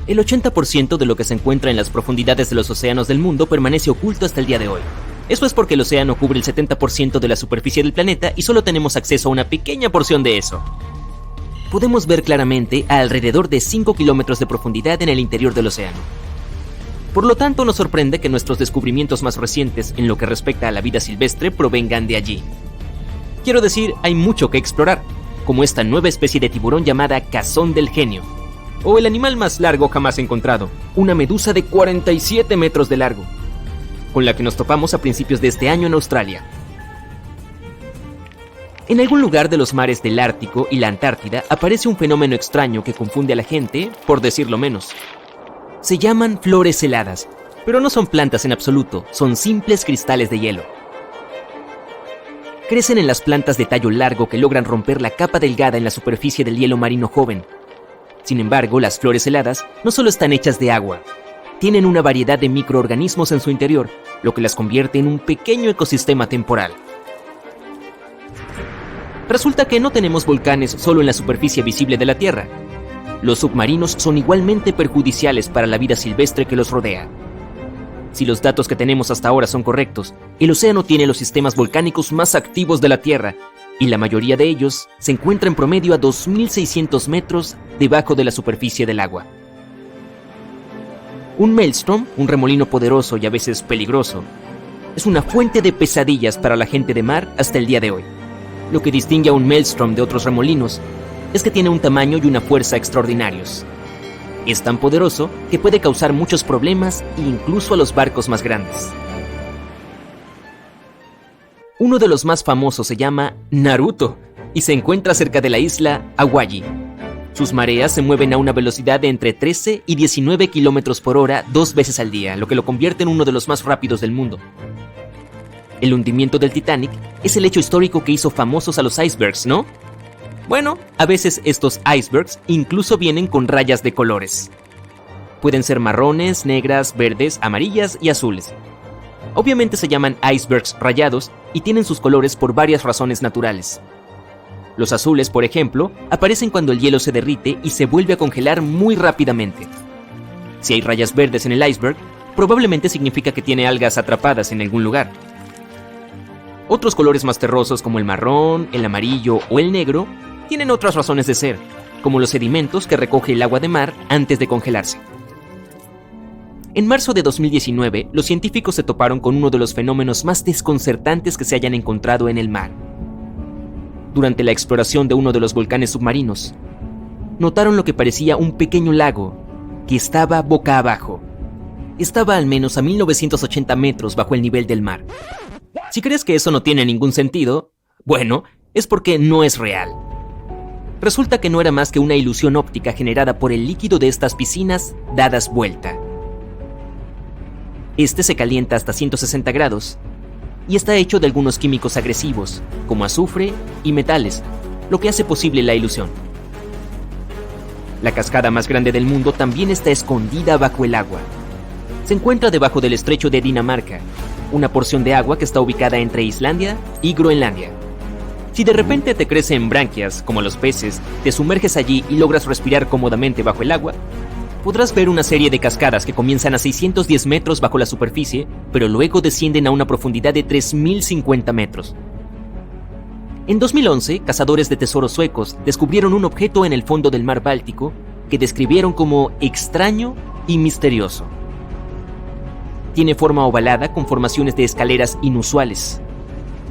El 80% de lo que se encuentra en las profundidades de los océanos del mundo permanece oculto hasta el día de hoy. Eso es porque el océano cubre el 70% de la superficie del planeta y solo tenemos acceso a una pequeña porción de eso. Podemos ver claramente a alrededor de 5 kilómetros de profundidad en el interior del océano. Por lo tanto, nos sorprende que nuestros descubrimientos más recientes en lo que respecta a la vida silvestre provengan de allí. Quiero decir, hay mucho que explorar, como esta nueva especie de tiburón llamada cazón del genio, o el animal más largo jamás encontrado, una medusa de 47 metros de largo, con la que nos topamos a principios de este año en Australia. En algún lugar de los mares del Ártico y la Antártida aparece un fenómeno extraño que confunde a la gente, por decirlo menos. Se llaman flores heladas, pero no son plantas en absoluto, son simples cristales de hielo. Crecen en las plantas de tallo largo que logran romper la capa delgada en la superficie del hielo marino joven. Sin embargo, las flores heladas no solo están hechas de agua, tienen una variedad de microorganismos en su interior, lo que las convierte en un pequeño ecosistema temporal. Resulta que no tenemos volcanes solo en la superficie visible de la Tierra. Los submarinos son igualmente perjudiciales para la vida silvestre que los rodea. Si los datos que tenemos hasta ahora son correctos, el océano tiene los sistemas volcánicos más activos de la Tierra, y la mayoría de ellos se encuentra en promedio a 2.600 metros debajo de la superficie del agua. Un maelstrom, un remolino poderoso y a veces peligroso, es una fuente de pesadillas para la gente de mar hasta el día de hoy. Lo que distingue a un maelstrom de otros remolinos es que tiene un tamaño y una fuerza extraordinarios. Es tan poderoso que puede causar muchos problemas incluso a los barcos más grandes. Uno de los más famosos se llama Naruto y se encuentra cerca de la isla Hawaii. Sus mareas se mueven a una velocidad de entre 13 y 19 kilómetros por hora 2 veces al día, lo que lo convierte en uno de los más rápidos del mundo. El hundimiento del Titanic es el hecho histórico que hizo famosos a los icebergs, ¿no? Bueno, a veces estos icebergs incluso vienen con rayas de colores. Pueden ser marrones, negras, verdes, amarillas y azules. Obviamente se llaman icebergs rayados y tienen sus colores por varias razones naturales. Los azules, por ejemplo, aparecen cuando el hielo se derrite y se vuelve a congelar muy rápidamente. Si hay rayas verdes en el iceberg, probablemente significa que tiene algas atrapadas en algún lugar. Otros colores más terrosos como el marrón, el amarillo o el negro tienen otras razones de ser, como los sedimentos que recoge el agua de mar antes de congelarse. En marzo de 2019, los científicos se toparon con uno de los fenómenos más desconcertantes que se hayan encontrado en el mar. Durante la exploración de uno de los volcanes submarinos, notaron lo que parecía un pequeño lago que estaba boca abajo. Estaba al menos a 1980 metros bajo el nivel del mar. Si crees que eso no tiene ningún sentido, bueno, es porque no es real. Resulta que no era más que una ilusión óptica generada por el líquido de estas piscinas dadas vuelta. Este se calienta hasta 160 grados y está hecho de algunos químicos agresivos, como azufre y metales, lo que hace posible la ilusión. La cascada más grande del mundo también está escondida bajo el agua. Se encuentra debajo del estrecho de Dinamarca, una porción de agua que está ubicada entre Islandia y Groenlandia. Si de repente te crecen branquias, como los peces, te sumerges allí y logras respirar cómodamente bajo el agua, podrás ver una serie de cascadas que comienzan a 610 metros bajo la superficie, pero luego descienden a una profundidad de 3.050 metros. En 2011, cazadores de tesoros suecos descubrieron un objeto en el fondo del mar Báltico que describieron como extraño y misterioso. Tiene forma ovalada con formaciones de escaleras inusuales.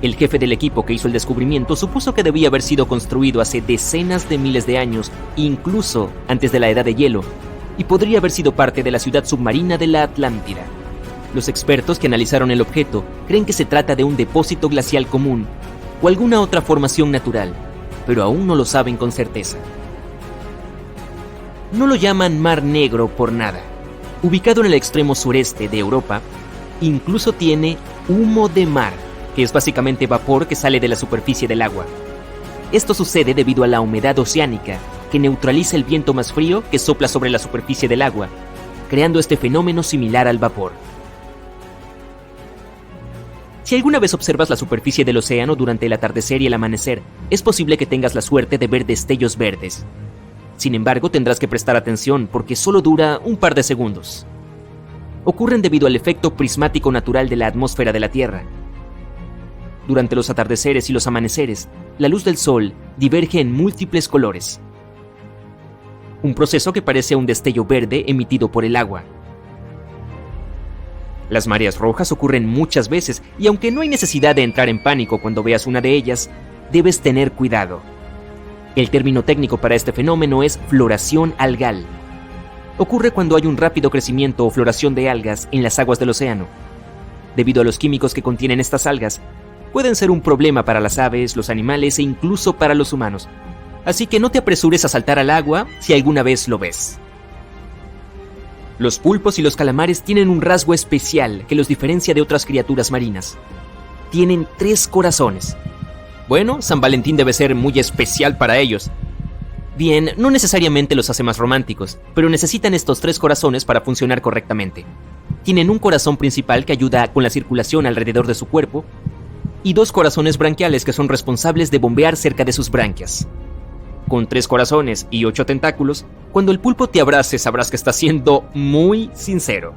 El jefe del equipo que hizo el descubrimiento supuso que debía haber sido construido hace decenas de miles de años, incluso antes de la edad de hielo, y podría haber sido parte de la ciudad submarina de la Atlántida. Los expertos que analizaron el objeto creen que se trata de un depósito glacial común o alguna otra formación natural, pero aún no lo saben con certeza. No lo llaman Mar Negro por nada. Ubicado en el extremo sureste de Europa, incluso tiene humo de mar, que es básicamente vapor que sale de la superficie del agua. Esto sucede debido a la humedad oceánica, que neutraliza el viento más frío que sopla sobre la superficie del agua, creando este fenómeno similar al vapor. Si alguna vez observas la superficie del océano durante el atardecer y el amanecer, es posible que tengas la suerte de ver destellos verdes. Sin embargo, tendrás que prestar atención porque solo dura un par de segundos. Ocurren debido al efecto prismático natural de la atmósfera de la Tierra. Durante los atardeceres y los amaneceres, la luz del sol diverge en múltiples colores. Un proceso que parece un destello verde emitido por el agua. Las mareas rojas ocurren muchas veces y aunque no hay necesidad de entrar en pánico cuando veas una de ellas, debes tener cuidado. El término técnico para este fenómeno es floración algal. Ocurre cuando hay un rápido crecimiento o floración de algas en las aguas del océano. Debido a los químicos que contienen estas algas, pueden ser un problema para las aves, los animales e incluso para los humanos. Así que no te apresures a saltar al agua si alguna vez lo ves. Los pulpos y los calamares tienen un rasgo especial que los diferencia de otras criaturas marinas. Tienen 3 corazones. Bueno, San Valentín debe ser muy especial para ellos. Bien, no necesariamente los hace más románticos, pero necesitan estos 3 corazones para funcionar correctamente. Tienen un corazón principal que ayuda con la circulación alrededor de su cuerpo y 2 corazones branquiales que son responsables de bombear cerca de sus branquias. Con 3 corazones y 8 tentáculos, cuando el pulpo te abrace sabrás que está siendo muy sincero.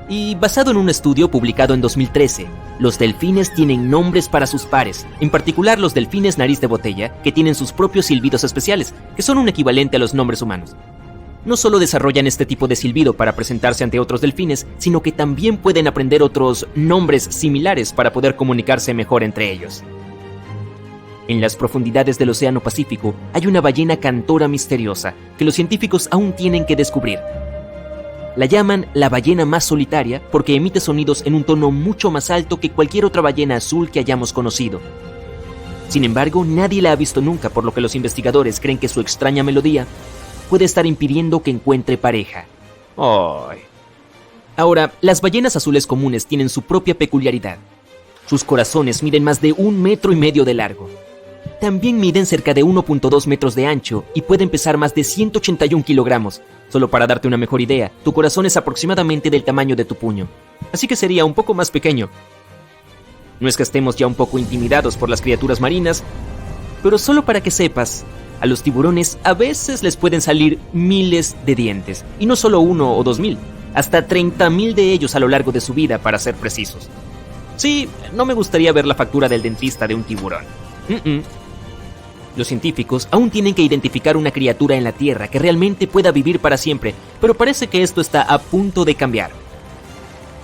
Y basado en un estudio publicado en 2013, los delfines tienen nombres para sus pares, en particular los delfines nariz de botella, que tienen sus propios silbidos especiales, que son un equivalente a los nombres humanos. No solo desarrollan este tipo de silbido para presentarse ante otros delfines, sino que también pueden aprender otros nombres similares para poder comunicarse mejor entre ellos. En las profundidades del Océano Pacífico hay una ballena cantora misteriosa que los científicos aún tienen que descubrir. La llaman la ballena más solitaria porque emite sonidos en un tono mucho más alto que cualquier otra ballena azul que hayamos conocido. Sin embargo, nadie la ha visto nunca, por lo que los investigadores creen que su extraña melodía puede estar impidiendo que encuentre pareja. ¡Ay! Ahora, las ballenas azules comunes tienen su propia peculiaridad. Sus corazones miden más de 1,5 metros de largo. También miden cerca de 1,2 metros de ancho y pueden pesar más de 181 kilogramos. Solo para darte una mejor idea, tu corazón es aproximadamente del tamaño de tu puño, así que sería un poco más pequeño. No es que estemos ya un poco intimidados por las criaturas marinas, pero solo para que sepas, a los tiburones a veces les pueden salir miles de dientes, y no solo 1 o 2,000, hasta 30,000 de ellos a lo largo de su vida, para ser precisos. Sí, no me gustaría ver la factura del dentista de un tiburón. Los científicos aún tienen que identificar una criatura en la Tierra que realmente pueda vivir para siempre, pero parece que esto está a punto de cambiar.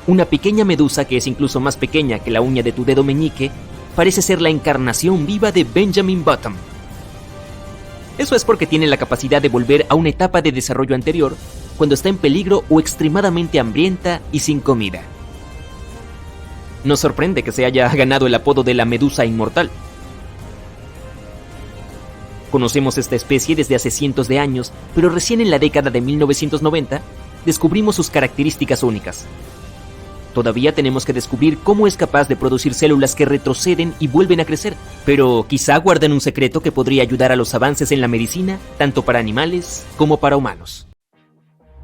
Una pequeña medusa que es incluso más pequeña que la uña de tu dedo meñique parece ser la encarnación viva de Benjamin Button. Eso es porque tiene la capacidad de volver a una etapa de desarrollo anterior cuando está en peligro o extremadamente hambrienta y sin comida. Nos sorprende que se haya ganado el apodo de la medusa inmortal. Conocemos esta especie desde hace cientos de años, pero recién en la década de 1990 descubrimos sus características únicas. Todavía tenemos que descubrir cómo es capaz de producir células que retroceden y vuelven a crecer, pero quizá guarden un secreto que podría ayudar a los avances en la medicina, tanto para animales como para humanos.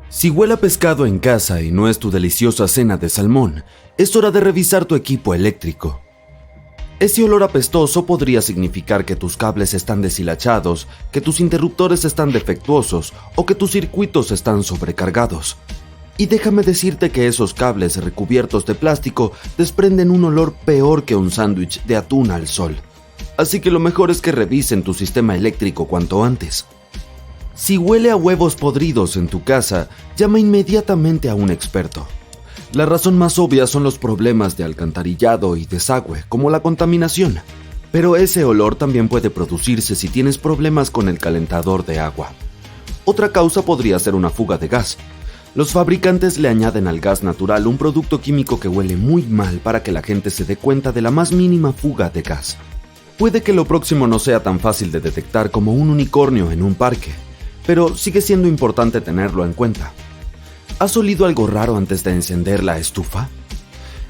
Si huele a pescado en casa y no es tu deliciosa cena de salmón, es hora de revisar tu equipo eléctrico. Ese olor apestoso podría significar que tus cables están deshilachados, que tus interruptores están defectuosos o que tus circuitos están sobrecargados. Y déjame decirte que esos cables recubiertos de plástico desprenden un olor peor que un sándwich de atún al sol. Así que lo mejor es que revisen tu sistema eléctrico cuanto antes. Si huele a huevos podridos en tu casa, llama inmediatamente a un experto. La razón más obvia son los problemas de alcantarillado y desagüe, como la contaminación. Pero ese olor también puede producirse si tienes problemas con el calentador de agua. Otra causa podría ser una fuga de gas. Los fabricantes le añaden al gas natural un producto químico que huele muy mal para que la gente se dé cuenta de la más mínima fuga de gas. Puede que lo próximo no sea tan fácil de detectar como un unicornio en un parque, pero sigue siendo importante tenerlo en cuenta. ¿Has olido algo raro antes de encender la estufa?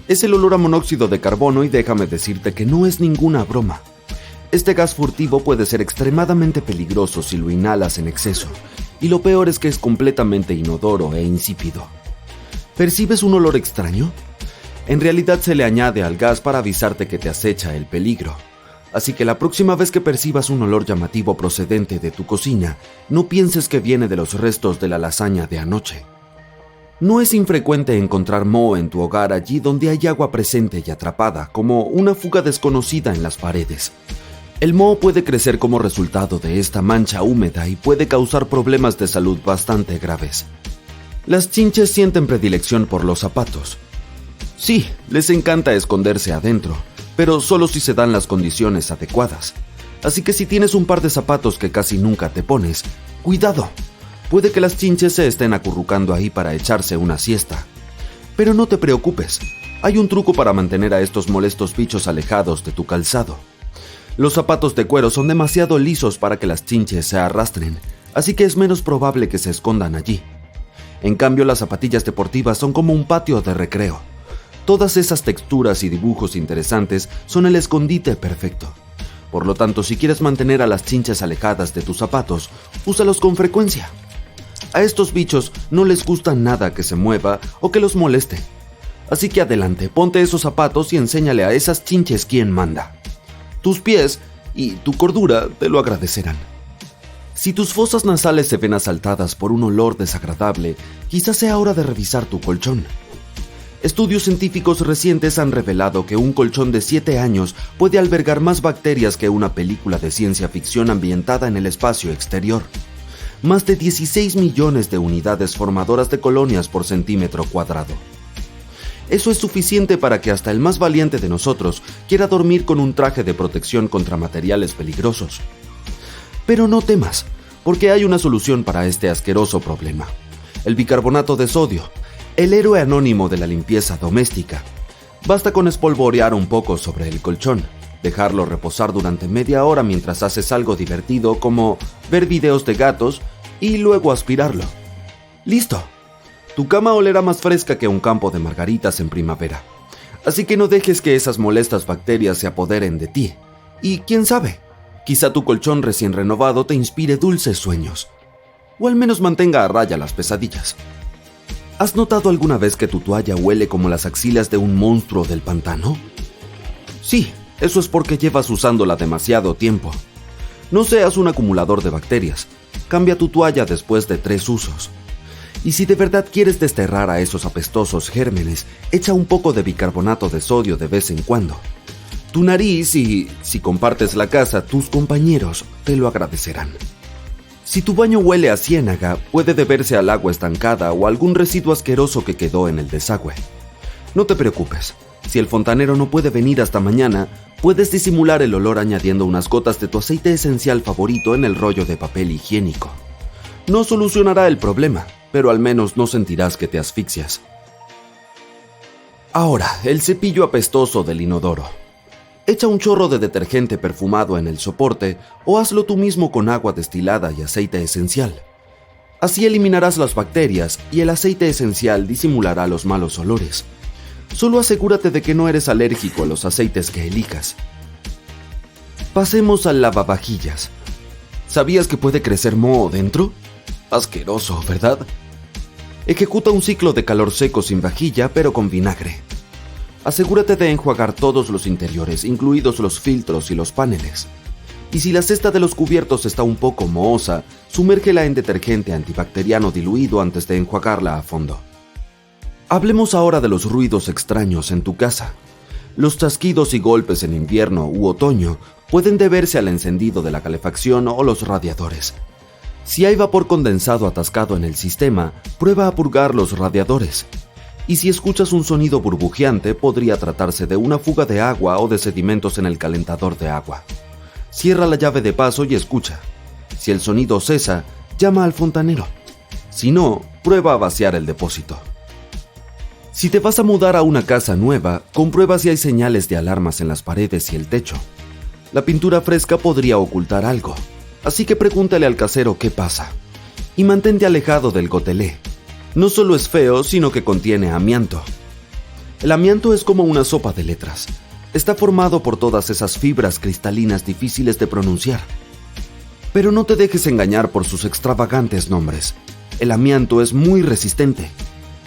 Es el olor a monóxido de carbono y déjame decirte que no es ninguna broma. Este gas furtivo puede ser extremadamente peligroso si lo inhalas en exceso, y lo peor es que es completamente inodoro e insípido. ¿Percibes un olor extraño? En realidad se le añade al gas para avisarte que te acecha el peligro. Así que la próxima vez que percibas un olor llamativo procedente de tu cocina, no pienses que viene de los restos de la lasaña de anoche. No es infrecuente encontrar moho en tu hogar allí donde hay agua presente y atrapada, como una fuga desconocida en las paredes. El moho puede crecer como resultado de esta mancha húmeda y puede causar problemas de salud bastante graves. Las chinches sienten predilección por los zapatos. Sí, les encanta esconderse adentro, pero solo si se dan las condiciones adecuadas. Así que si tienes un par de zapatos que casi nunca te pones, cuidado. Puede que las chinches se estén acurrucando ahí para echarse una siesta. Pero no te preocupes, hay un truco para mantener a estos molestos bichos alejados de tu calzado. Los zapatos de cuero son demasiado lisos para que las chinches se arrastren, así que es menos probable que se escondan allí. En cambio, las zapatillas deportivas son como un patio de recreo. Todas esas texturas y dibujos interesantes son el escondite perfecto. Por lo tanto, si quieres mantener a las chinches alejadas de tus zapatos, úsalos con frecuencia. A estos bichos no les gusta nada que se mueva o que los moleste. Así que adelante, ponte esos zapatos y enséñale a esas chinches quién manda. Tus pies y tu cordura te lo agradecerán. Si tus fosas nasales se ven asaltadas por un olor desagradable, quizás sea hora de revisar tu colchón. Estudios científicos recientes han revelado que un colchón de 7 años puede albergar más bacterias que una película de ciencia ficción ambientada en el espacio exterior. Más de 16 millones de unidades formadoras de colonias por centímetro cuadrado. Eso es suficiente para que hasta el más valiente de nosotros quiera dormir con un traje de protección contra materiales peligrosos. Pero no temas, porque hay una solución para este asqueroso problema. El bicarbonato de sodio, el héroe anónimo de la limpieza doméstica. Basta con espolvorear un poco sobre el colchón, dejarlo reposar durante media hora mientras haces algo divertido como ver videos de gatos y luego aspirarlo. ¡Listo! Tu cama olerá más fresca que un campo de margaritas en primavera. Así que no dejes que esas molestas bacterias se apoderen de ti. Y quién sabe, quizá tu colchón recién renovado te inspire dulces sueños. O al menos mantenga a raya las pesadillas. ¿Has notado alguna vez que tu toalla huele como las axilas de un monstruo del pantano? Sí, eso es porque llevas usándola demasiado tiempo. No seas un acumulador de bacterias. Cambia tu toalla después de 3 usos. Y si de verdad quieres desterrar a esos apestosos gérmenes, echa un poco de bicarbonato de sodio de vez en cuando. Tu nariz y, si compartes la casa, tus compañeros te lo agradecerán. Si tu baño huele a ciénaga, puede deberse al agua estancada o algún residuo asqueroso que quedó en el desagüe. No te preocupes, si el fontanero no puede venir hasta mañana, puedes disimular el olor añadiendo unas gotas de tu aceite esencial favorito en el rollo de papel higiénico. No solucionará el problema, pero al menos no sentirás que te asfixias. Ahora, el cepillo apestoso del inodoro. Echa un chorro de detergente perfumado en el soporte o hazlo tú mismo con agua destilada y aceite esencial. Así eliminarás las bacterias y el aceite esencial disimulará los malos olores. Solo asegúrate de que no eres alérgico a los aceites que elijas. Pasemos al lavavajillas. ¿Sabías que puede crecer moho dentro? Asqueroso, ¿verdad? Ejecuta un ciclo de calor seco sin vajilla, pero con vinagre. Asegúrate de enjuagar todos los interiores, incluidos los filtros y los paneles. Y si la cesta de los cubiertos está un poco mohosa, sumérgela en detergente antibacteriano diluido antes de enjuagarla a fondo. Hablemos ahora de los ruidos extraños en tu casa. Los chasquidos y golpes en invierno u otoño pueden deberse al encendido de la calefacción o los radiadores. Si hay vapor condensado atascado en el sistema, prueba a purgar los radiadores. Y si escuchas un sonido burbujeante, podría tratarse de una fuga de agua o de sedimentos en el calentador de agua. Cierra la llave de paso y escucha. Si el sonido cesa, llama al fontanero. Si no, prueba a vaciar el depósito. Si te vas a mudar a una casa nueva, comprueba si hay señales de alarmas en las paredes y el techo. La pintura fresca podría ocultar algo, así que pregúntale al casero qué pasa. Y mantente alejado del gotelé. No solo es feo, sino que contiene amianto. El amianto es como una sopa de letras. Está formado por todas esas fibras cristalinas difíciles de pronunciar. Pero no te dejes engañar por sus extravagantes nombres. El amianto es muy resistente.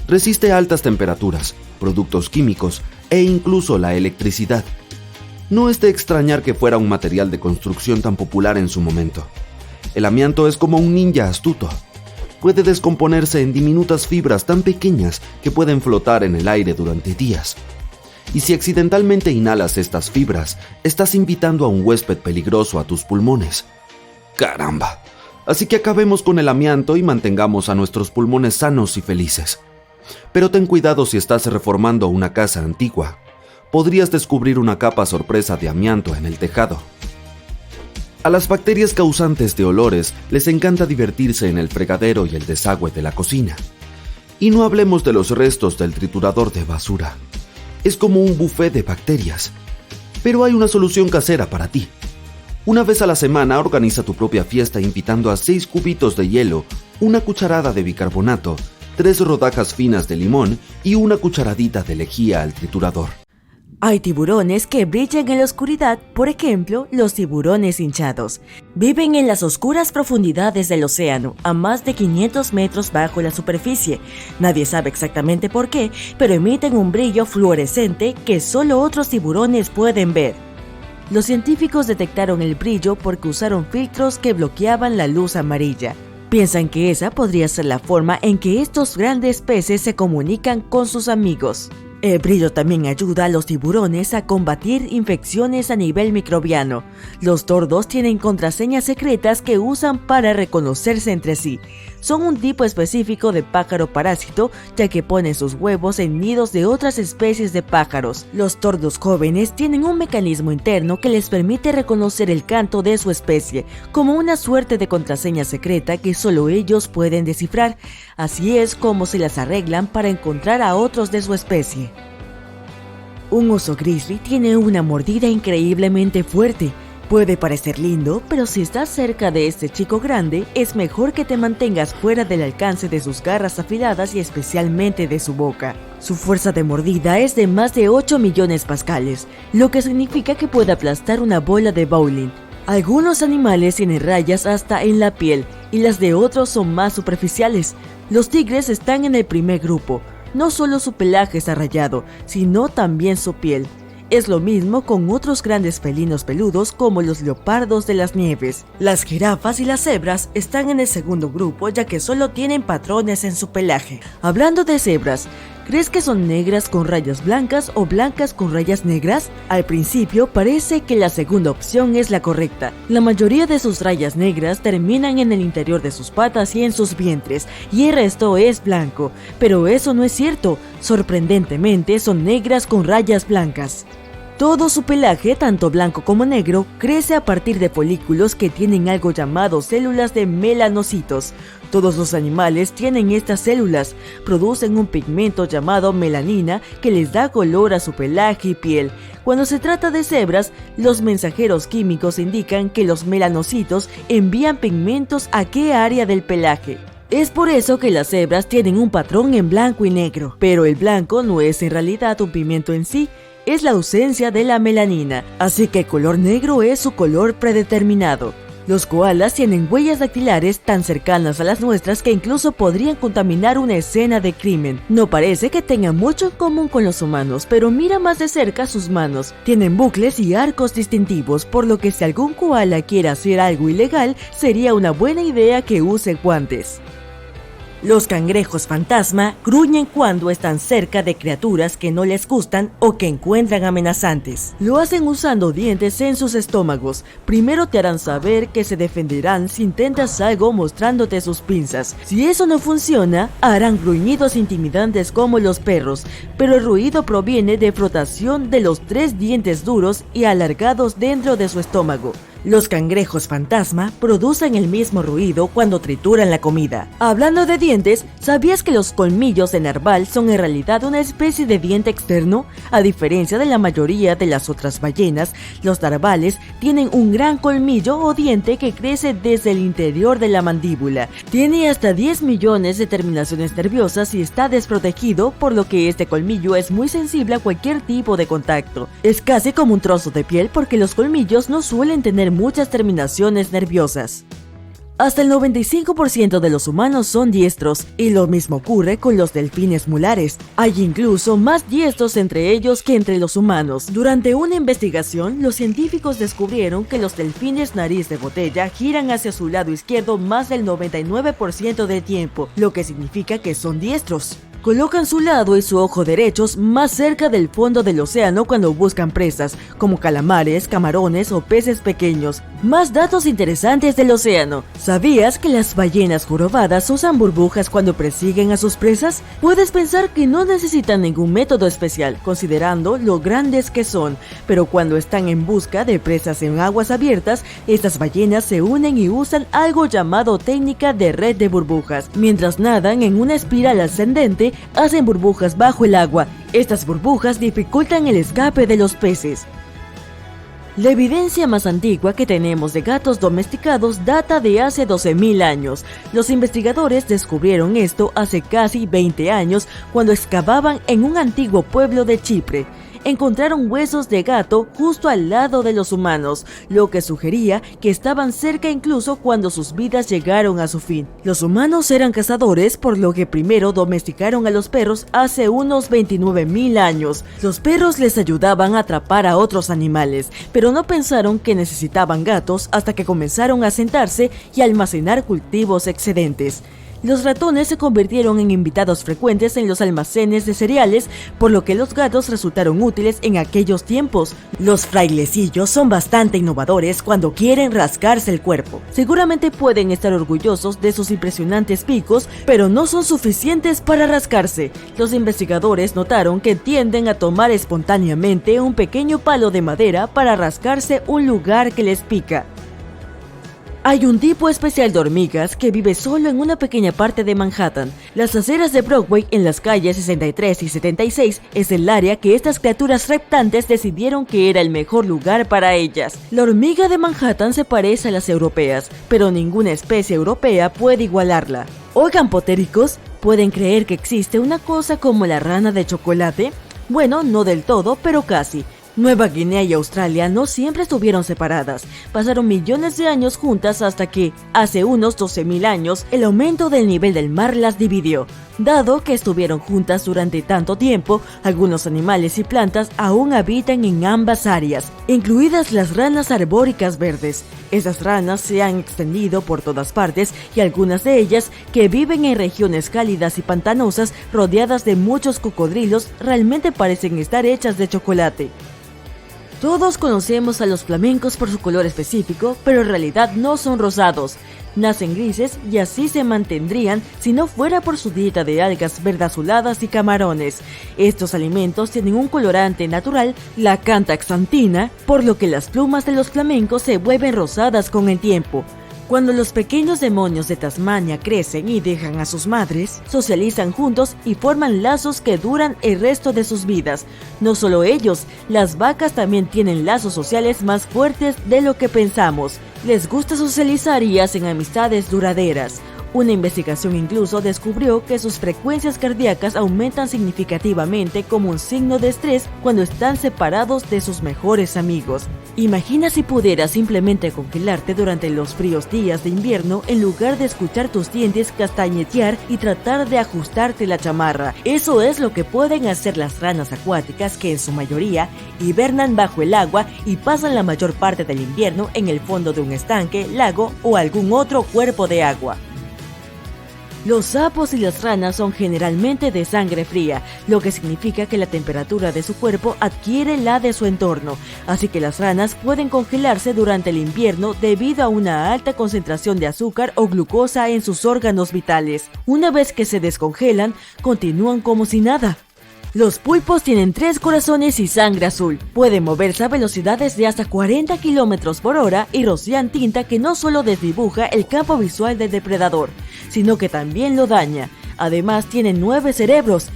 Resiste altas temperaturas, productos químicos e incluso la electricidad. No es de extrañar que fuera un material de construcción tan popular en su momento. El amianto es como un ninja astuto. Puede descomponerse en diminutas fibras tan pequeñas que pueden flotar en el aire durante días. Y si accidentalmente inhalas estas fibras, estás invitando a un huésped peligroso a tus pulmones. ¡Caramba! Así que acabemos con el amianto y mantengamos a nuestros pulmones sanos y felices. Pero ten cuidado si estás reformando una casa antigua. Podrías descubrir una capa sorpresa de amianto en el tejado. A las bacterias causantes de olores les encanta divertirse en el fregadero y el desagüe de la cocina. Y no hablemos de los restos del triturador de basura. Es como un buffet de bacterias. Pero hay una solución casera para ti. Una vez a la semana organiza tu propia fiesta invitando a 6 cubitos de hielo, una cucharada de bicarbonato, 3 rodajas finas de limón y una cucharadita de lejía al triturador. Hay tiburones que brillan en la oscuridad, por ejemplo, los tiburones hinchados. Viven en las oscuras profundidades del océano, a más de 500 metros bajo la superficie. Nadie sabe exactamente por qué, pero emiten un brillo fluorescente que solo otros tiburones pueden ver. Los científicos detectaron el brillo porque usaron filtros que bloqueaban la luz amarilla. Piensan que esa podría ser la forma en que estos grandes peces se comunican con sus amigos. El brillo también ayuda a los tiburones a combatir infecciones a nivel microbiano. Los tordos tienen contraseñas secretas que usan para reconocerse entre sí. Son un tipo específico de pájaro parásito, ya que ponen sus huevos en nidos de otras especies de pájaros. Los tordos jóvenes tienen un mecanismo interno que les permite reconocer el canto de su especie, como una suerte de contraseña secreta que solo ellos pueden descifrar. Así es como se las arreglan para encontrar a otros de su especie. Un oso grizzly tiene una mordida increíblemente fuerte. Puede parecer lindo, pero si estás cerca de este chico grande, es mejor que te mantengas fuera del alcance de sus garras afiladas y especialmente de su boca. Su fuerza de mordida es de más de 8 millones pascales, lo que significa que puede aplastar una bola de bowling. Algunos animales tienen rayas hasta en la piel, y las de otros son más superficiales. Los tigres están en el primer grupo. No solo su pelaje está rayado, sino también su piel. Es lo mismo con otros grandes felinos peludos como los leopardos de las nieves. Las jirafas y las cebras están en el segundo grupo ya que solo tienen patrones en su pelaje. Hablando de cebras, ¿crees que son negras con rayas blancas o blancas con rayas negras? Al principio parece que la segunda opción es la correcta. La mayoría de sus rayas negras terminan en el interior de sus patas y en sus vientres, y el resto es blanco. Pero eso no es cierto. Sorprendentemente son negras con rayas blancas. Todo su pelaje, tanto blanco como negro, crece a partir de folículos que tienen algo llamado células de melanocitos. Todos los animales tienen estas células, producen un pigmento llamado melanina que les da color a su pelaje y piel. Cuando se trata de cebras, los mensajeros químicos indican que los melanocitos envían pigmentos a qué área del pelaje. Es por eso que las cebras tienen un patrón en blanco y negro, pero el blanco no es en realidad un pigmento en sí, es la ausencia de la melanina, así que el color negro es su color predeterminado. Los koalas tienen huellas dactilares tan cercanas a las nuestras que incluso podrían contaminar una escena de crimen. No parece que tengan mucho en común con los humanos, pero mira más de cerca sus manos. Tienen bucles y arcos distintivos, por lo que si algún koala quiere hacer algo ilegal, sería una buena idea que use guantes. Los cangrejos fantasma gruñen cuando están cerca de criaturas que no les gustan o que encuentran amenazantes. Lo hacen usando dientes en sus estómagos. Primero te harán saber que se defenderán si intentas algo mostrándote sus pinzas. Si eso no funciona, harán gruñidos intimidantes como los perros, pero el ruido proviene de frotación de los 3 dientes duros y alargados dentro de su estómago. Los cangrejos fantasma producen el mismo ruido cuando trituran la comida. Hablando de dientes, ¿sabías que los colmillos de narval son en realidad una especie de diente externo? A diferencia de la mayoría de las otras ballenas, los narvales tienen un gran colmillo o diente que crece desde el interior de la mandíbula. Tiene hasta 10 millones de terminaciones nerviosas y está desprotegido, por lo que este colmillo es muy sensible a cualquier tipo de contacto. Es casi como un trozo de piel porque los colmillos no suelen tener muchas terminaciones nerviosas. Hasta el 95% de los humanos son diestros, y lo mismo ocurre con los delfines mulares. Hay incluso más diestros entre ellos que entre los humanos. Durante una investigación, los científicos descubrieron que los delfines nariz de botella giran hacia su lado izquierdo más del 99% del tiempo, lo que significa que son diestros. Colocan su lado y su ojo derechos más cerca del fondo del océano cuando buscan presas, como calamares, camarones o peces pequeños. Más datos interesantes del océano. ¿Sabías que las ballenas jorobadas usan burbujas cuando persiguen a sus presas? Puedes pensar que no necesitan ningún método especial, considerando lo grandes que son, pero cuando están en busca de presas en aguas abiertas, estas ballenas se unen y usan algo llamado técnica de red de burbujas. Mientras nadan en una espiral ascendente, hacen burbujas bajo el agua. Estas burbujas dificultan el escape de los peces. La evidencia más antigua que tenemos de gatos domesticados data de hace 12.000 años. Los investigadores descubrieron esto hace casi 20 años cuando excavaban en un antiguo pueblo de Chipre. Encontraron huesos de gato justo al lado de los humanos, lo que sugería que estaban cerca incluso cuando sus vidas llegaron a su fin. Los humanos eran cazadores, por lo que primero domesticaron a los perros hace unos 29.000 años. Los perros les ayudaban a atrapar a otros animales, pero no pensaron que necesitaban gatos hasta que comenzaron a sentarse y almacenar cultivos excedentes. Los ratones se convirtieron en invitados frecuentes en los almacenes de cereales, por lo que los gatos resultaron útiles en aquellos tiempos. Los frailecillos son bastante innovadores cuando quieren rascarse el cuerpo. Seguramente pueden estar orgullosos de sus impresionantes picos, pero no son suficientes para rascarse. Los investigadores notaron que tienden a tomar espontáneamente un pequeño palo de madera para rascarse un lugar que les pica. Hay un tipo especial de hormigas que vive solo en una pequeña parte de Manhattan. Las aceras de Broadway en las calles 63 y 76 es el área que estas criaturas reptantes decidieron que era el mejor lugar para ellas. La hormiga de Manhattan se parece a las europeas, pero ninguna especie europea puede igualarla. Oigan, potéricos, ¿pueden creer que existe una cosa como la rana de chocolate? Bueno, no del todo, pero casi. Nueva Guinea y Australia no siempre estuvieron separadas, pasaron millones de años juntas hasta que, hace unos 12.000 años, el aumento del nivel del mar las dividió. Dado que estuvieron juntas durante tanto tiempo, algunos animales y plantas aún habitan en ambas áreas, incluidas las ranas arbóricas verdes. Esas ranas se han extendido por todas partes y algunas de ellas, que viven en regiones cálidas y pantanosas rodeadas de muchos cocodrilos, realmente parecen estar hechas de chocolate. Todos conocemos a los flamencos por su color específico, pero en realidad no son rosados. Nacen grises y así se mantendrían si no fuera por su dieta de algas verdazuladas y camarones. Estos alimentos tienen un colorante natural, la cantaxantina, por lo que las plumas de los flamencos se vuelven rosadas con el tiempo. Cuando los pequeños demonios de Tasmania crecen y dejan a sus madres, socializan juntos y forman lazos que duran el resto de sus vidas. No solo ellos, las vacas también tienen lazos sociales más fuertes de lo que pensamos. Les gusta socializar y hacen amistades duraderas. Una investigación incluso descubrió que sus frecuencias cardíacas aumentan significativamente como un signo de estrés cuando están separados de sus mejores amigos. Imagina si pudieras simplemente congelarte durante los fríos días de invierno en lugar de escuchar tus dientes castañetear y tratar de ajustarte la chamarra. Eso es lo que pueden hacer las ranas acuáticas, que en su mayoría hibernan bajo el agua y pasan la mayor parte del invierno en el fondo de un estanque, lago o algún otro cuerpo de agua. Los sapos y las ranas son generalmente de sangre fría, lo que significa que la temperatura de su cuerpo adquiere la de su entorno, así que las ranas pueden congelarse durante el invierno debido a una alta concentración de azúcar o glucosa en sus órganos vitales. Una vez que se descongelan, continúan como si nada. Los pulpos tienen 3 corazones y sangre azul. Pueden moverse a velocidades de hasta 40 km por hora y rocian tinta que no solo desdibuja el campo visual del depredador, sino que también lo daña. Además, tienen 9 cerebros.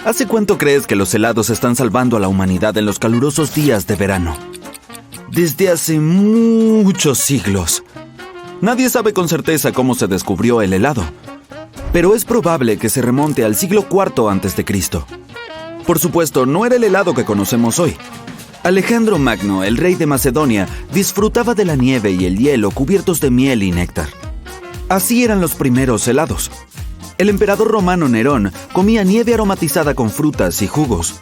¿Hace cuánto crees que los helados están salvando a la humanidad en los calurosos días de verano? Desde hace muchos siglos. Nadie sabe con certeza cómo se descubrió el helado, pero es probable que se remonte al siglo IV a.C. Por supuesto, no era el helado que conocemos hoy. Alejandro Magno, el rey de Macedonia, disfrutaba de la nieve y el hielo cubiertos de miel y néctar. Así eran los primeros helados. El emperador romano Nerón comía nieve aromatizada con frutas y jugos.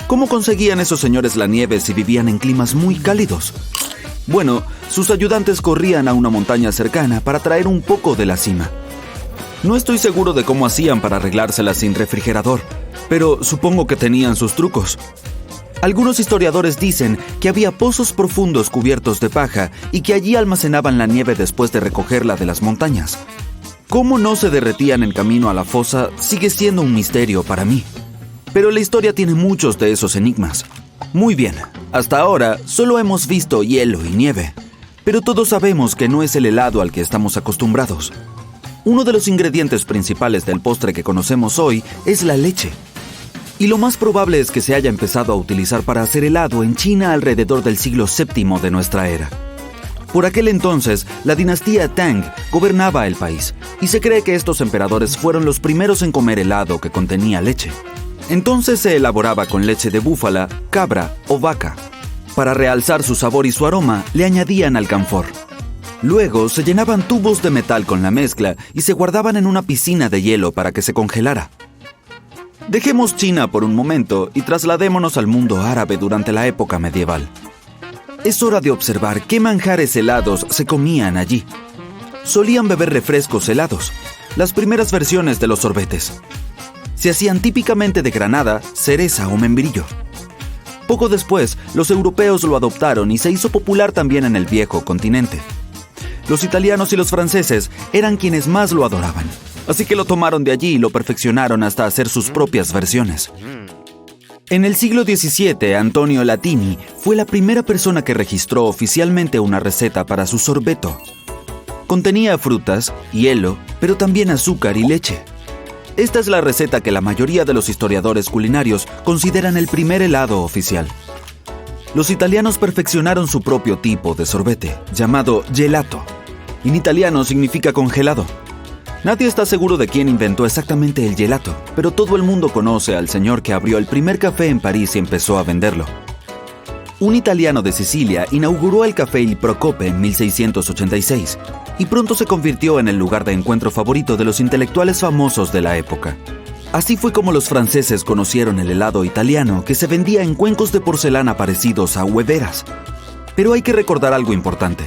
¿Cómo conseguían esos señores la nieve si vivían en climas muy cálidos? Bueno, sus ayudantes corrían a una montaña cercana para traer un poco de la cima. No estoy seguro de cómo hacían para arreglársela sin refrigerador, pero supongo que tenían sus trucos. Algunos historiadores dicen que había pozos profundos cubiertos de paja y que allí almacenaban la nieve después de recogerla de las montañas. Cómo no se derretían en camino a la fosa sigue siendo un misterio para mí. Pero la historia tiene muchos de esos enigmas. Muy bien, hasta ahora solo hemos visto hielo y nieve, pero todos sabemos que no es el helado al que estamos acostumbrados. Uno de los ingredientes principales del postre que conocemos hoy es la leche. Y lo más probable es que se haya empezado a utilizar para hacer helado en China alrededor del siglo VII de nuestra era. Por aquel entonces, la dinastía Tang gobernaba el país, y se cree que estos emperadores fueron los primeros en comer helado que contenía leche. Entonces se elaboraba con leche de búfala, cabra o vaca. Para realzar su sabor y su aroma, le añadían alcanfor. Luego se llenaban tubos de metal con la mezcla y se guardaban en una piscina de hielo para que se congelara. Dejemos China por un momento y trasladémonos al mundo árabe durante la época medieval. Es hora de observar qué manjares helados se comían allí. Solían beber refrescos helados, las primeras versiones de los sorbetes. Se hacían típicamente de granada, cereza o membrillo. Poco después, los europeos lo adoptaron y se hizo popular también en el viejo continente. Los italianos y los franceses eran quienes más lo adoraban, así que lo tomaron de allí y lo perfeccionaron hasta hacer sus propias versiones. En el siglo XVII, Antonio Latini fue la primera persona que registró oficialmente una receta para su sorbeto. Contenía frutas, hielo, pero también azúcar y leche. Esta es la receta que la mayoría de los historiadores culinarios consideran el primer helado oficial. Los italianos perfeccionaron su propio tipo de sorbete, llamado gelato. En italiano significa congelado. Nadie está seguro de quién inventó exactamente el gelato, pero todo el mundo conoce al señor que abrió el primer café en París y empezó a venderlo. Un italiano de Sicilia inauguró el café Il Procope en 1686 y pronto se convirtió en el lugar de encuentro favorito de los intelectuales famosos de la época. Así fue como los franceses conocieron el helado italiano, que se vendía en cuencos de porcelana parecidos a hueveras. Pero hay que recordar algo importante.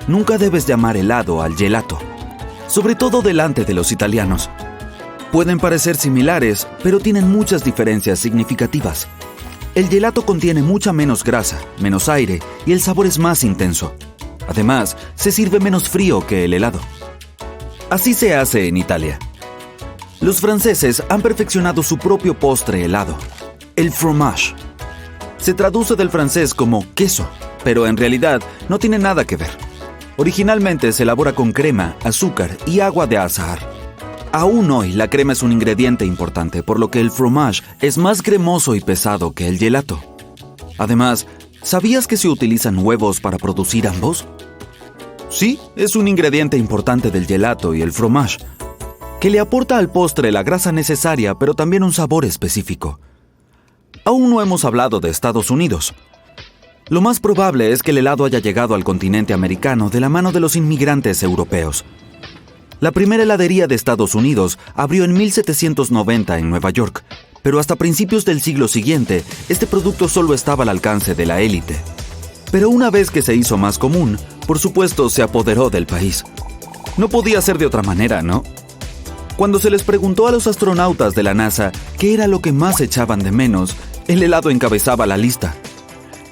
Nunca debes llamar helado al gelato, sobre todo delante de los italianos. Pueden parecer similares, pero tienen muchas diferencias significativas. El gelato contiene mucha menos grasa, menos aire y el sabor es más intenso. Además, se sirve menos frío que el helado. Así se hace en Italia. Los franceses han perfeccionado su propio postre helado, el fromage. Se traduce del francés como queso, pero en realidad no tiene nada que ver. Originalmente se elabora con crema, azúcar y agua de azahar. Aún hoy la crema es un ingrediente importante, por lo que el fromage es más cremoso y pesado que el gelato. Además, ¿sabías que se utilizan huevos para producir ambos? Sí, es un ingrediente importante del gelato y el fromage, que le aporta al postre la grasa necesaria, pero también un sabor específico. Aún no hemos hablado de Estados Unidos. Lo más probable es que el helado haya llegado al continente americano de la mano de los inmigrantes europeos. La primera heladería de Estados Unidos abrió en 1790 en Nueva York, pero hasta principios del siglo siguiente, este producto solo estaba al alcance de la élite. Pero una vez que se hizo más común, por supuesto se apoderó del país. No podía ser de otra manera, ¿no? Cuando se les preguntó a los astronautas de la NASA qué era lo que más echaban de menos, el helado encabezaba la lista.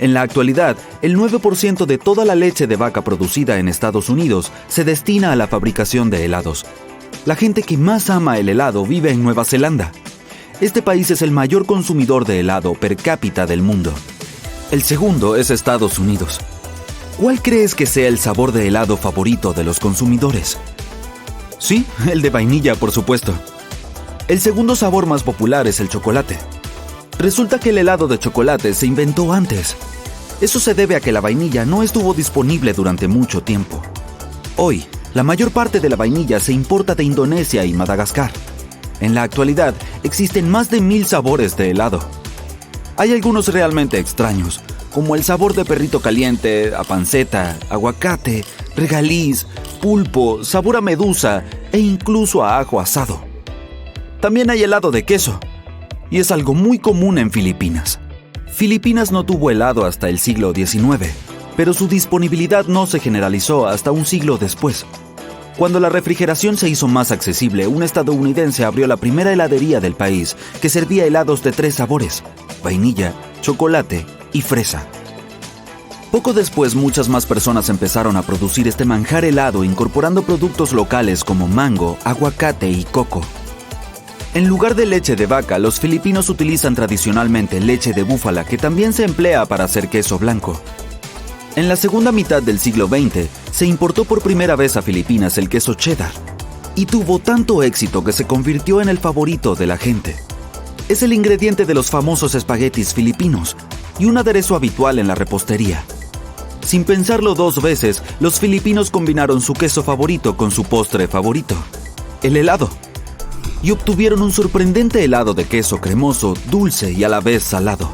En la actualidad, el 9% de toda la leche de vaca producida en Estados Unidos se destina a la fabricación de helados. La gente que más ama el helado vive en Nueva Zelanda. Este país es el mayor consumidor de helado per cápita del mundo. El segundo es Estados Unidos. ¿Cuál crees que sea el sabor de helado favorito de los consumidores? Sí, el de vainilla, por supuesto. El segundo sabor más popular es el chocolate. Resulta que el helado de chocolate se inventó antes. Eso se debe a que la vainilla no estuvo disponible durante mucho tiempo. Hoy, la mayor parte de la vainilla se importa de Indonesia y Madagascar. En la actualidad, existen más de 1000 sabores de helado. Hay algunos realmente extraños, como el sabor de perrito caliente, a panceta, aguacate, regaliz, pulpo, sabor a medusa e incluso a ajo asado. También hay helado de queso, y es algo muy común en Filipinas. Filipinas no tuvo helado hasta el siglo XIX, pero su disponibilidad no se generalizó hasta un siglo después. Cuando la refrigeración se hizo más accesible, un estadounidense abrió la primera heladería del país que servía helados de 3 sabores: vainilla, chocolate y fresa. Poco después, muchas más personas empezaron a producir este manjar helado incorporando productos locales como mango, aguacate y coco. En lugar de leche de vaca, los filipinos utilizan tradicionalmente leche de búfala, que también se emplea para hacer queso blanco. En la segunda mitad del siglo XX, se importó por primera vez a Filipinas el queso cheddar, y tuvo tanto éxito que se convirtió en el favorito de la gente. Es el ingrediente de los famosos espaguetis filipinos y un aderezo habitual en la repostería. Sin pensarlo 2 veces, los filipinos combinaron su queso favorito con su postre favorito, el helado, y obtuvieron un sorprendente helado de queso cremoso, dulce y a la vez salado.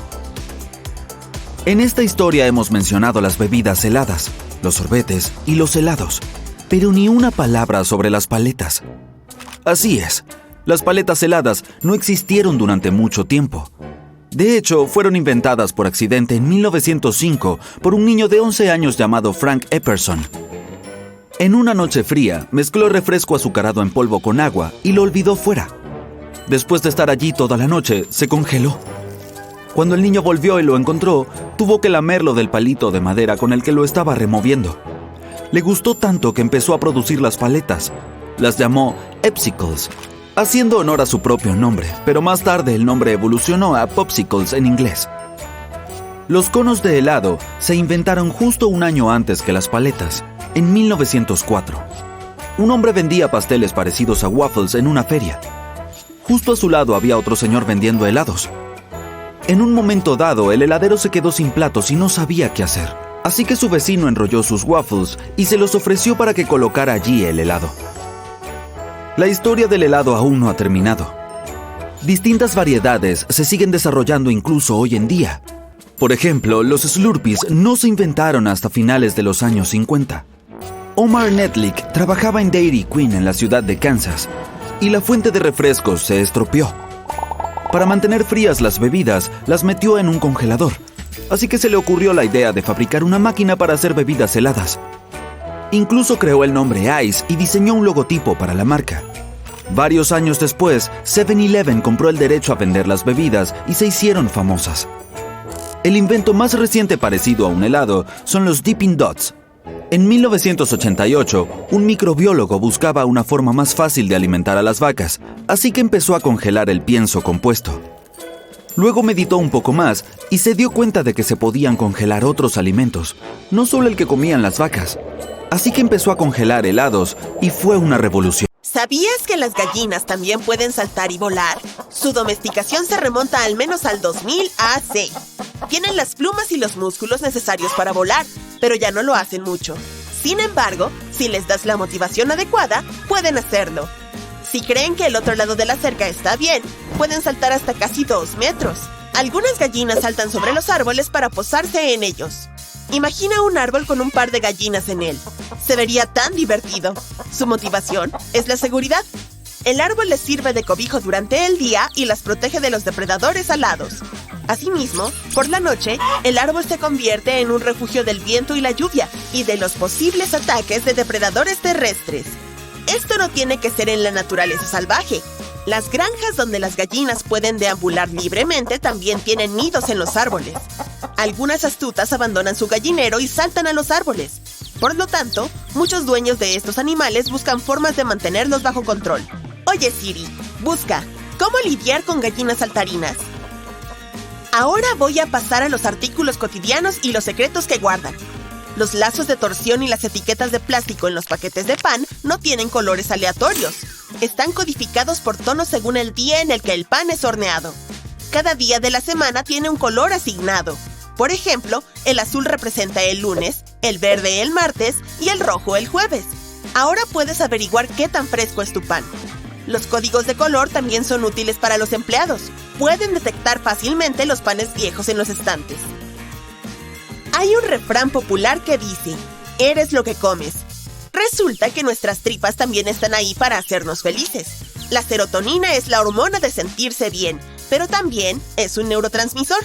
En esta historia hemos mencionado las bebidas heladas, los sorbetes y los helados, pero ni una palabra sobre las paletas. Así es, las paletas heladas no existieron durante mucho tiempo. De hecho, fueron inventadas por accidente en 1905 por un niño de 11 años llamado Frank Epperson. En una noche fría, mezcló refresco azucarado en polvo con agua y lo olvidó fuera. Después de estar allí toda la noche, se congeló. Cuando el niño volvió y lo encontró, tuvo que lamerlo del palito de madera con el que lo estaba removiendo. Le gustó tanto que empezó a producir las paletas. Las llamó Epsicles, haciendo honor a su propio nombre, pero más tarde el nombre evolucionó a Popsicles en inglés. Los conos de helado se inventaron justo un año antes que las paletas, en 1904. Un hombre vendía pasteles parecidos a waffles en una feria. Justo a su lado había otro señor vendiendo helados. En un momento dado, el heladero se quedó sin platos y no sabía qué hacer. Así que su vecino enrolló sus waffles y se los ofreció para que colocara allí el helado. La historia del helado aún no ha terminado. Distintas variedades se siguen desarrollando incluso hoy en día. Por ejemplo, los Slurpees no se inventaron hasta finales de los años 50. Omar Netlick trabajaba en Dairy Queen en la ciudad de Kansas y la fuente de refrescos se estropeó. Para mantener frías las bebidas, las metió en un congelador, así que se le ocurrió la idea de fabricar una máquina para hacer bebidas heladas. Incluso creó el nombre Ice y diseñó un logotipo para la marca. Varios años después, 7-Eleven compró el derecho a vender las bebidas y se hicieron famosas. El invento más reciente parecido a un helado son los Dippin' Dots. En 1988, un microbiólogo buscaba una forma más fácil de alimentar a las vacas, así que empezó a congelar el pienso compuesto. Luego meditó un poco más y se dio cuenta de que se podían congelar otros alimentos, no solo el que comían las vacas. Así que empezó a congelar helados y fue una revolución. ¿Sabías que las gallinas también pueden saltar y volar? Su domesticación se remonta al menos al 2000 AC. Tienen las plumas y los músculos necesarios para volar, pero ya no lo hacen mucho. Sin embargo, si les das la motivación adecuada, pueden hacerlo. Si creen que el otro lado de la cerca está bien, pueden saltar hasta casi 2 metros. Algunas gallinas saltan sobre los árboles para posarse en ellos. Imagina un árbol con un par de gallinas en él. Se vería tan divertido. Su motivación es la seguridad. El árbol les sirve de cobijo durante el día y las protege de los depredadores alados. Asimismo, por la noche, el árbol se convierte en un refugio del viento y la lluvia y de los posibles ataques de depredadores terrestres. Esto no tiene que ser en la naturaleza salvaje. Las granjas donde las gallinas pueden deambular libremente también tienen nidos en los árboles. Algunas astutas abandonan su gallinero y saltan a los árboles. Por lo tanto, muchos dueños de estos animales buscan formas de mantenerlos bajo control. Oye Siri, busca ¿cómo lidiar con gallinas saltarinas? Ahora voy a pasar a los artículos cotidianos y los secretos que guardan. Los lazos de torsión y las etiquetas de plástico en los paquetes de pan no tienen colores aleatorios. Están codificados por tonos según el día en el que el pan es horneado. Cada día de la semana tiene un color asignado. Por ejemplo, el azul representa el lunes, el verde el martes y el rojo el jueves. Ahora puedes averiguar qué tan fresco es tu pan. Los códigos de color también son útiles para los empleados. Pueden detectar fácilmente los panes viejos en los estantes. Hay un refrán popular que dice, eres lo que comes. Resulta que nuestras tripas también están ahí para hacernos felices. La serotonina es la hormona de sentirse bien, pero también es un neurotransmisor.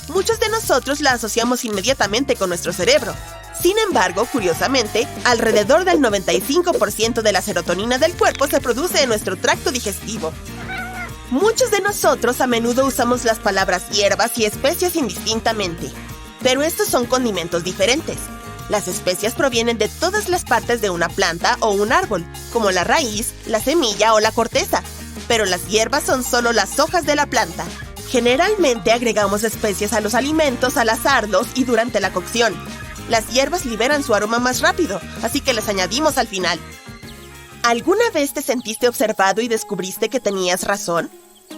Muchos de nosotros la asociamos inmediatamente con nuestro cerebro. Sin embargo, curiosamente, alrededor del 95% de la serotonina del cuerpo se produce en nuestro tracto digestivo. Muchos de nosotros a menudo usamos las palabras hierbas y especias indistintamente, pero estos son condimentos diferentes. Las especias provienen de todas las partes de una planta o un árbol, como la raíz, la semilla o la corteza, pero las hierbas son solo las hojas de la planta. Generalmente agregamos especias a los alimentos al asarlos y durante la cocción. Las hierbas liberan su aroma más rápido, así que las añadimos al final. ¿Alguna vez te sentiste observado y descubriste que tenías razón?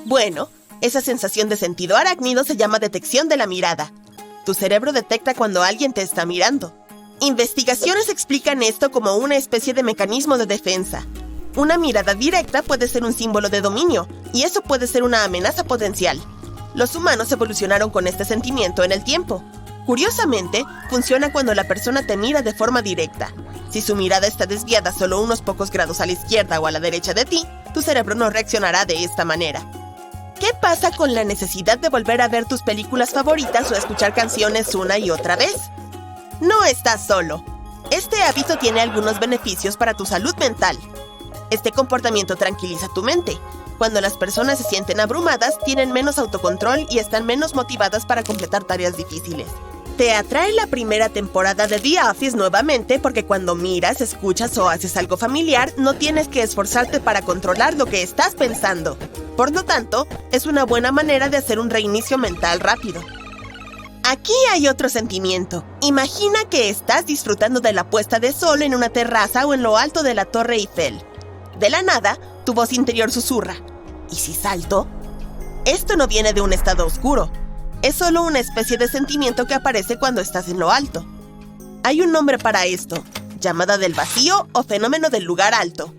Bueno, esa sensación de sentido arácnido se llama detección de la mirada. Tu cerebro detecta cuando alguien te está mirando. Investigaciones explican esto como una especie de mecanismo de defensa. Una mirada directa puede ser un símbolo de dominio, y eso puede ser una amenaza potencial. Los humanos evolucionaron con este sentimiento en el tiempo. Curiosamente, funciona cuando la persona te mira de forma directa. Si su mirada está desviada solo unos pocos grados a la izquierda o a la derecha de ti, tu cerebro no reaccionará de esta manera. ¿Qué pasa con la necesidad de volver a ver tus películas favoritas o escuchar canciones una y otra vez? No estás solo. Este hábito tiene algunos beneficios para tu salud mental. Este comportamiento tranquiliza tu mente. Cuando las personas se sienten abrumadas, tienen menos autocontrol y están menos motivadas para completar tareas difíciles. Te atrae la primera temporada de The Office nuevamente porque cuando miras, escuchas o haces algo familiar, no tienes que esforzarte para controlar lo que estás pensando. Por lo tanto, es una buena manera de hacer un reinicio mental rápido. Aquí hay otro sentimiento. Imagina que estás disfrutando de la puesta de sol en una terraza o en lo alto de la Torre Eiffel. De la nada, tu voz interior susurra. ¿Y si salto? Esto no viene de un estado oscuro. Es solo una especie de sentimiento que aparece cuando estás en lo alto. Hay un nombre para esto, llamada del vacío o fenómeno del lugar alto.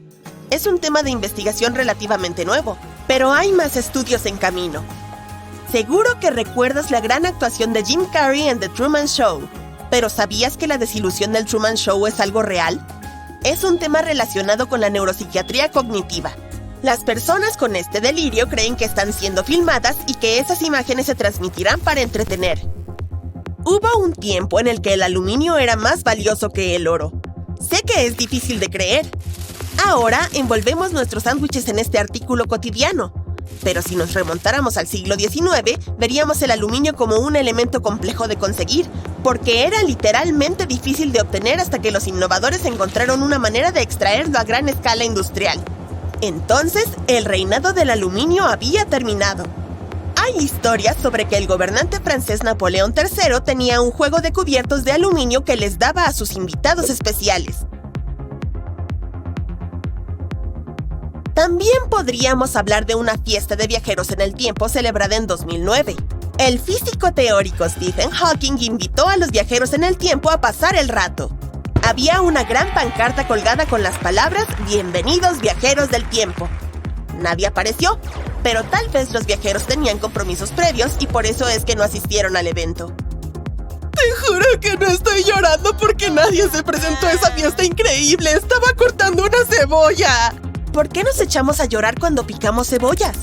Es un tema de investigación relativamente nuevo, pero hay más estudios en camino. Seguro que recuerdas la gran actuación de Jim Carrey en The Truman Show, pero ¿sabías que la desilusión del Truman Show es algo real? Es un tema relacionado con la neuropsiquiatría cognitiva. Las personas con este delirio creen que están siendo filmadas y que esas imágenes se transmitirán para entretener. Hubo un tiempo en el que el aluminio era más valioso que el oro. Sé que es difícil de creer. Ahora envolvemos nuestros sándwiches en este artículo cotidiano. Pero si nos remontáramos al siglo XIX, veríamos el aluminio como un elemento complejo de conseguir, porque era literalmente difícil de obtener hasta que los innovadores encontraron una manera de extraerlo a gran escala industrial. Entonces, el reinado del aluminio había terminado. Hay historias sobre que el gobernante francés Napoleón III tenía un juego de cubiertos de aluminio que les daba a sus invitados especiales. También podríamos hablar de una fiesta de viajeros en el tiempo celebrada en 2009. El físico teórico Stephen Hawking invitó a los viajeros en el tiempo a pasar el rato. Había una gran pancarta colgada con las palabras «Bienvenidos viajeros del tiempo». Nadie apareció, pero tal vez los viajeros tenían compromisos previos y por eso es que no asistieron al evento. Te juro que no estoy llorando porque nadie se presentó a esa fiesta increíble. Estaba cortando una cebolla. ¿Por qué nos echamos a llorar cuando picamos cebollas?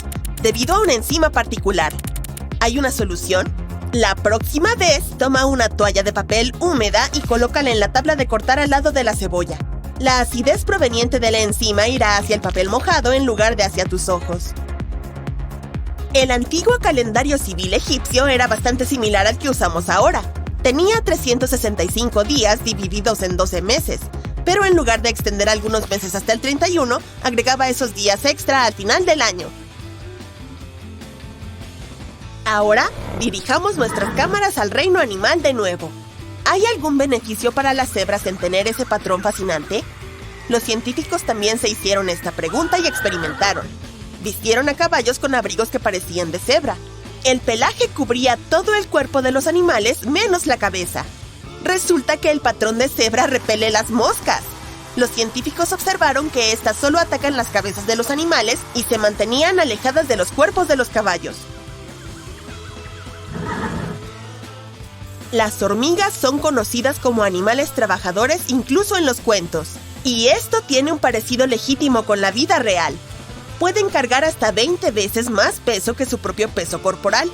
Debido a una enzima particular. ¿Hay una solución? La próxima vez, toma una toalla de papel húmeda y colócala en la tabla de cortar al lado de la cebolla. La acidez proveniente de la enzima irá hacia el papel mojado en lugar de hacia tus ojos. El antiguo calendario civil egipcio era bastante similar al que usamos ahora. Tenía 365 días divididos en 12 meses, pero en lugar de extender algunos meses hasta el 31, agregaba esos días extra al final del año. Ahora, dirijamos nuestras cámaras al reino animal de nuevo. ¿Hay algún beneficio para las cebras en tener ese patrón fascinante? Los científicos también se hicieron esta pregunta y experimentaron. Vistieron a caballos con abrigos que parecían de cebra. El pelaje cubría todo el cuerpo de los animales menos la cabeza. Resulta que el patrón de cebra repele las moscas. Los científicos observaron que estas solo atacan las cabezas de los animales y se mantenían alejadas de los cuerpos de los caballos. Las hormigas son conocidas como animales trabajadores incluso en los cuentos. Y esto tiene un parecido legítimo con la vida real. Pueden cargar hasta 20 veces más peso que su propio peso corporal.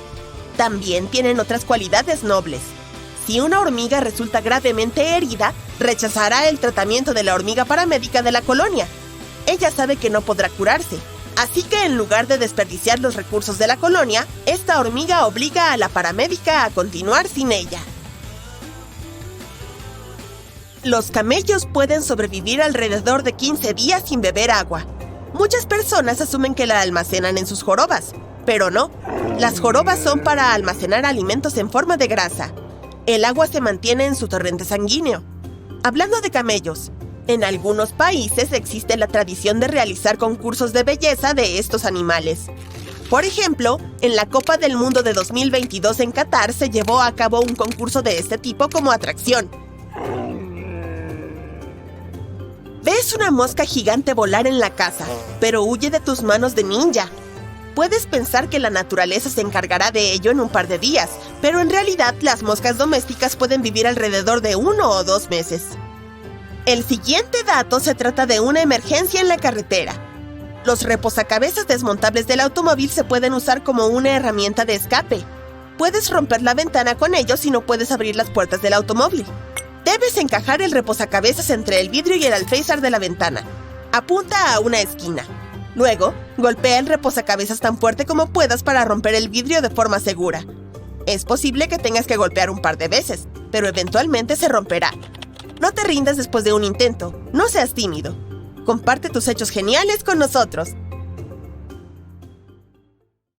También tienen otras cualidades nobles. Si una hormiga resulta gravemente herida, rechazará el tratamiento de la hormiga paramédica de la colonia. Ella sabe que no podrá curarse. Así que en lugar de desperdiciar los recursos de la colonia, esta hormiga obliga a la paramédica a continuar sin ella. Los camellos pueden sobrevivir alrededor de 15 días sin beber agua. Muchas personas asumen que la almacenan en sus jorobas, pero no. Las jorobas son para almacenar alimentos en forma de grasa. El agua se mantiene en su torrente sanguíneo. Hablando de camellos, en algunos países existe la tradición de realizar concursos de belleza de estos animales. Por ejemplo, en la Copa del Mundo de 2022 en Qatar se llevó a cabo un concurso de este tipo como atracción. Ves una mosca gigante volar en la casa, pero huye de tus manos de ninja. Puedes pensar que la naturaleza se encargará de ello en un par de días, pero en realidad las moscas domésticas pueden vivir alrededor de 1 o 2 meses. El siguiente dato se trata de una emergencia en la carretera. Los reposacabezas desmontables del automóvil se pueden usar como una herramienta de escape. Puedes romper la ventana con ellos si no puedes abrir las puertas del automóvil. Debes encajar el reposacabezas entre el vidrio y el alféizar de la ventana. Apunta a una esquina. Luego, golpea el reposacabezas tan fuerte como puedas para romper el vidrio de forma segura. Es posible que tengas que golpear un par de veces, pero eventualmente se romperá. No te rindas después de un intento. No seas tímido. Comparte tus hechos geniales con nosotros.